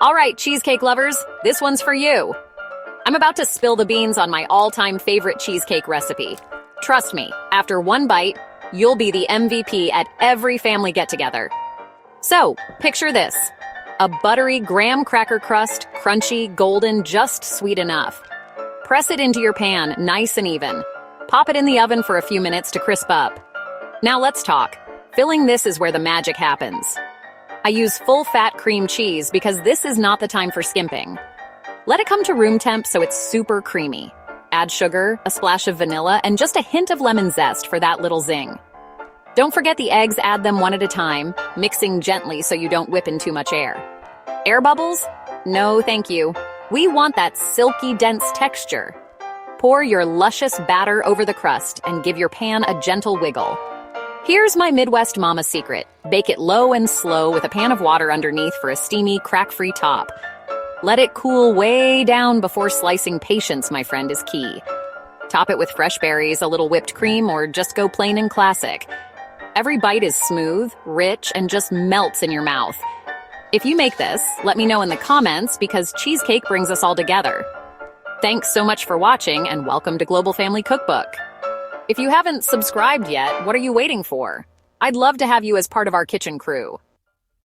All right, cheesecake lovers, this one's for you. I'm about to spill the beans on my all-time favorite cheesecake recipe. Trust me, after one bite, you'll be the MVP at every family get-together. So, picture this. A buttery graham cracker crust, crunchy, golden, just sweet enough. Press it into your pan, nice and even. Pop it in the oven for a few minutes to crisp up. Now let's talk. Filling this is where the magic happens. I use full-fat cream cheese because this is not the time for skimping. Let it come to room temp so it's super creamy. Add sugar, a splash of vanilla, and just a hint of lemon zest for that little zing. Don't forget the eggs, add them one at a time, mixing gently so you don't whip in too much air. Air bubbles? No, thank you. We want that silky, dense texture. Pour your luscious batter over the crust and give your pan a gentle wiggle. Here's my Midwest mama secret. Bake it low and slow with a pan of water underneath for a steamy, crack-free top. Let it cool way down before slicing. Patience, my friend, is key. Top it with fresh berries, a little whipped cream, or just go plain and classic. Every bite is smooth, rich, and just melts in your mouth. If you make this, let me know in the comments because cheesecake brings us all together. Thanks so much for watching and welcome to Global Family Cookbook. If you haven't subscribed yet, what are you waiting for? I'd love to have you as part of our kitchen crew.